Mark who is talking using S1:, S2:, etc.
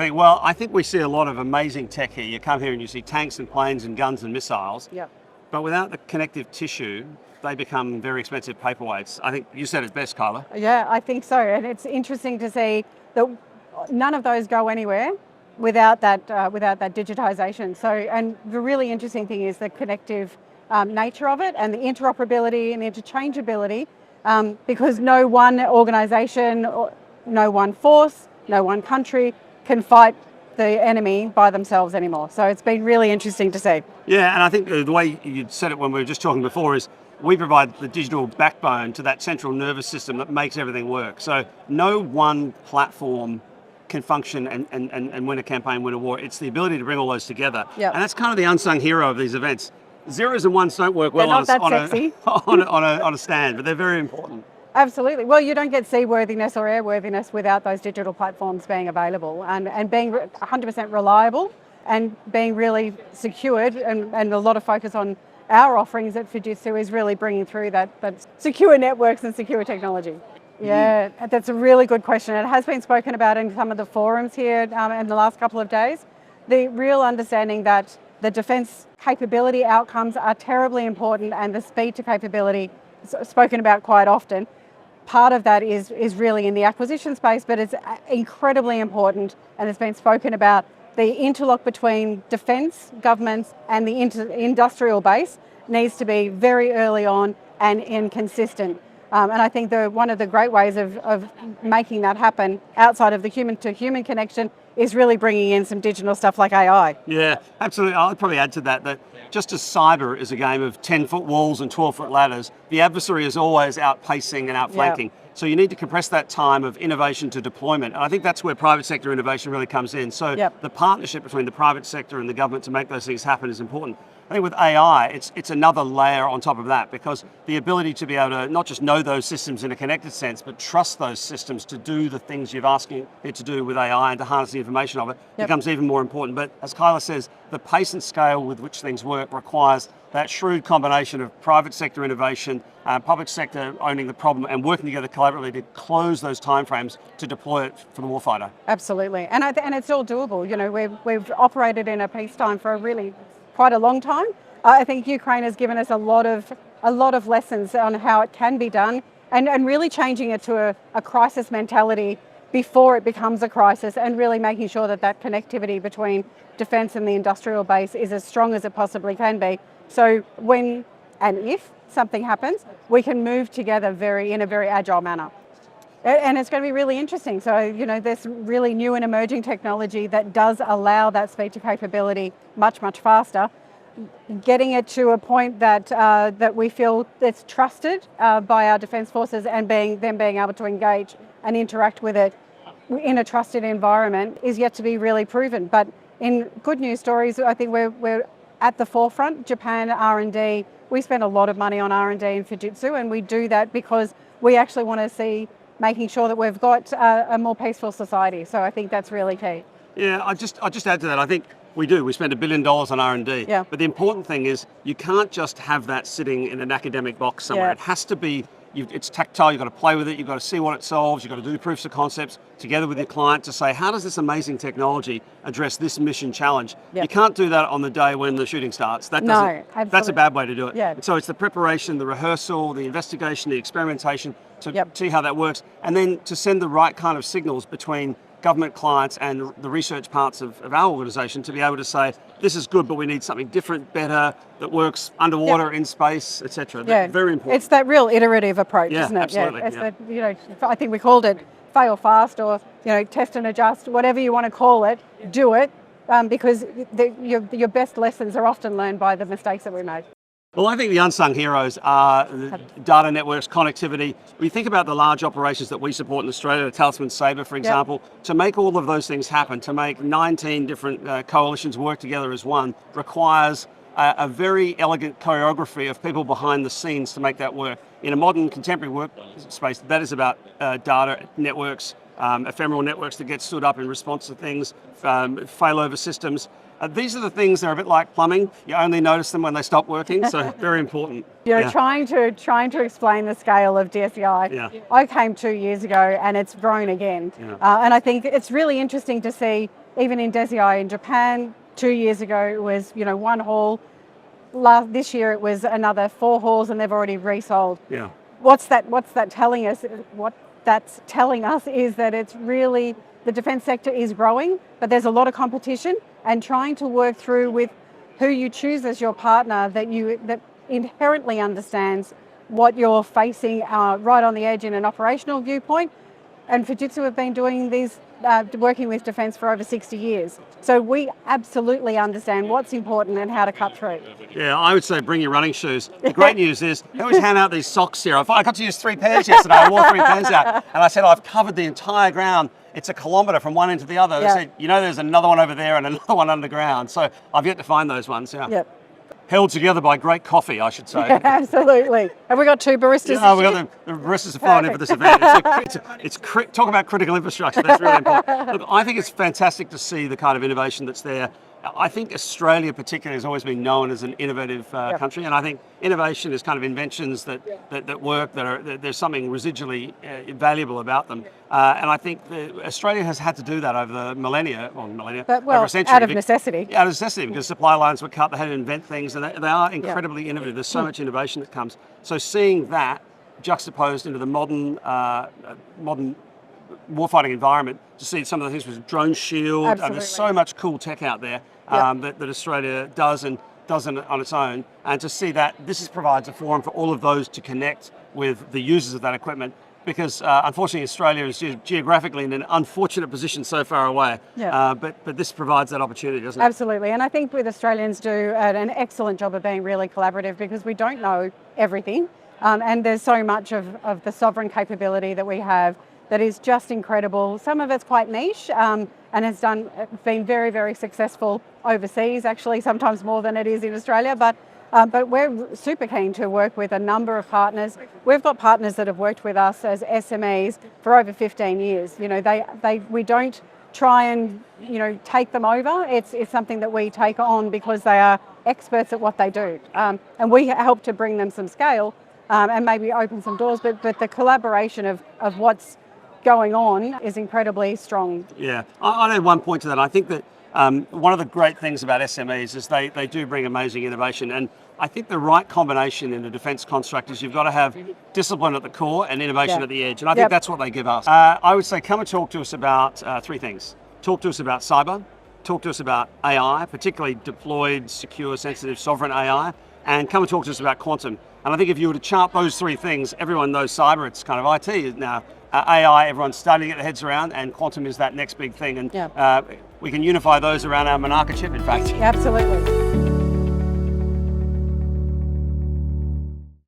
S1: thing. Well, I think we see a lot of amazing tech here. You come here and you see tanks and planes and guns and missiles.
S2: Yep.
S1: But without the connective tissue, they become very expensive paperweights. I think you said it best, Kyla.
S2: Yeah, I think so. And it's interesting to see that none of those go anywhere without that digitization. So, and the really interesting thing is the connective nature of it and the interoperability and interchangeability, because no one organisation, no one force, no one country can fight the enemy by themselves anymore. So it's been really interesting to see.
S1: Yeah, and I think the way you said it when we were just talking before is we provide the digital backbone to that central nervous system that makes everything work. So no one platform can function and win a campaign, win a war. It's the ability to bring all those together.
S2: Yep.
S1: And that's kind of the unsung hero of these events. Zeros and ones don't work well on a stand, but they're very important.
S2: Absolutely. Well, you don't get seaworthiness or airworthiness without those digital platforms being available and being 100% reliable and being really secured, and a lot of focus on our offerings at Fujitsu is really bringing through that secure networks and secure technology. Yeah, that's a really good question. It has been spoken about in some of the forums here in the last couple of days. The real understanding that the defence capability outcomes are terribly important, and the speed to capability spoken about quite often. Part of that is really in the acquisition space, but it's incredibly important, and it's been spoken about. The interlock between defence, governments and the industrial base needs to be very early on and consistent. And I think one of the great ways of making that happen outside of the human-to-human connection is really bringing in some digital stuff like AI.
S1: Yeah, absolutely. I'd probably add to that just as cyber is a game of 10-foot walls and 12-foot ladders, the adversary is always outpacing and outflanking. Yep. So you need to compress that time of innovation to deployment. And I think that's where private sector innovation really comes in. So the partnership between the private sector and the government to make those things happen is important. I think with AI, it's another layer on top of that, because the ability to be able to not just know those systems in a connected sense, but trust those systems to do the things you're asking it to do with AI and to harness the information of it becomes even more important. But as Kyla says, the pace and scale with which things work requires that shrewd combination of private sector innovation, public sector owning the problem and working together collaboratively to close those timeframes to deploy it for the warfighter.
S2: Absolutely, and it's all doable. You know, we've operated in a peacetime for quite a long time. I think Ukraine has given us a lot of lessons on how it can be done, and really changing it to a crisis mentality before it becomes a crisis, and really making sure that connectivity between defence and the industrial base is as strong as it possibly can be. So when and if something happens, we can move together in a very agile manner. And it's going to be really interesting. So, you know, there's really new and emerging technology that does allow that speed to capability much, much faster. Getting it to a point that we feel it's trusted by our defence forces, and being able to engage and interact with it in a trusted environment is yet to be really proven. But in good news stories, I think we're at the forefront. Japan R&D, we spend a lot of money on R&D in Fujitsu, and we do that because we actually want to see making sure that we've got a more peaceful society. So I think that's really key.
S1: Yeah, I'll just add to that. I think we do. We spend $1 billion on R&D.
S2: Yeah.
S1: But the important thing is you can't just have that sitting in an academic box somewhere.
S2: Yeah.
S1: It has to be, it's tactile, you've got to play with it, you've got to see what it solves, you've got to do proofs of concepts together with your client to say, how does this amazing technology address this mission challenge?
S2: Yeah.
S1: You can't do that on the day when the shooting starts. That's a bad way to do it.
S2: Yeah.
S1: So it's the preparation, the rehearsal, the investigation, the experimentation to see how that works, and then to send the right kind of signals between government clients and the research parts of our organisation to be able to say, this is good, but we need something different, better, that works underwater, in space, etc.
S2: Yeah.
S1: Very important.
S2: It's that real iterative approach,
S1: yeah,
S2: isn't it?
S1: Absolutely.
S2: Yeah, it's that, I think we called it fail fast, or test and adjust, whatever you want to call it, do it, because your best lessons are often learned by the mistakes that we made.
S1: Well, I think the unsung heroes are the data networks, connectivity. We think about the large operations that we support in Australia, the Talisman Sabre, for example. To make all of those things happen, to make 19 different coalitions work together as one, requires a very elegant choreography of people behind the scenes to make that work. In a modern contemporary workspace, that is about data networks, ephemeral networks that get stood up in response to things, failover systems. These are the things that are a bit like plumbing. You only notice them when they stop working, so very important.
S2: Trying to explain the scale of DSEI.
S1: Yeah.
S2: I came 2 years ago, and it's grown again.
S1: Yeah.
S2: And I think it's really interesting to see, even in DSEI in Japan, 2 years ago it was 1 hall. This year it was another 4 halls, and they've already resold.
S1: Yeah.
S2: What's that telling us? What that's telling us is that it's really, the defence sector is growing, but there's a lot of competition, and trying to work through with who you choose as your partner that inherently understands what you're facing right on the edge in an operational viewpoint. And Fujitsu have been doing these, working with defence for over 60 years. So we absolutely understand what's important and how to cut through.
S1: Yeah, I would say bring your running shoes. The great news is they always hand out these socks here. I got to use 3 pairs yesterday. I wore 3 pairs out, and I said, I've covered the entire ground. It's a kilometre from one end to the other. They said, there's another one over there and another one underground. So I've yet to find those ones. Yeah.
S2: Yep.
S1: Held together by great coffee, I should say.
S2: Yeah, absolutely. Have we got 2 baristas?
S1: Yeah, we got the baristas are flying in for this event. Talk about critical infrastructure. That's really important. Look, I think it's fantastic to see the kind of innovation that's there. I think Australia particularly has always been known as an innovative country, and I think innovation is kind of inventions that work, there's something residually valuable about them. And I think Australia has had to do that over the millennia, over a century.
S2: Out of necessity.
S1: Out of necessity, because supply lines were cut, they had to invent things, and they are incredibly innovative. There's so much innovation that comes. So seeing that juxtaposed into the modern warfighting environment, to see some of the things with drone shield, there's so much cool tech out there that Australia does and doesn't on its own, and to see that this provides a forum for all of those to connect with the users of that equipment, because unfortunately Australia is geographically in an unfortunate position so far away, but this provides that opportunity, doesn't it?
S2: Absolutely, and I think with Australians do an excellent job of being really collaborative, because we don't know everything, and there's so much of the sovereign capability that we have that is just incredible. Some of it's quite niche, and has been very, very successful overseas, actually, sometimes more than it is in Australia. But we're super keen to work with a number of partners. We've got partners that have worked with us as SMEs for over 15 years. We don't try and take them over. It's something that we take on because they are experts at what they do, and we help to bring them some scale and maybe open some doors. But the collaboration of what's going on is incredibly strong.
S1: Yeah, I'd add one point to that. I think that one of the great things about SMEs is they do bring amazing innovation, and I think the right combination in a defence construct is you've got to have discipline at the core and innovation at the edge, and I think that's what they give us. I would say come and talk to us about 3 things. Talk to us about cyber, talk to us about AI, particularly deployed, secure, sensitive, sovereign AI, and come and talk to us about quantum. And I think if you were to chart those 3 things, everyone knows cyber, it's kind of IT now. AI, everyone's starting to get their heads around, and quantum is that next big thing. And we can unify those around our Monarcha chip, in fact.
S2: Absolutely.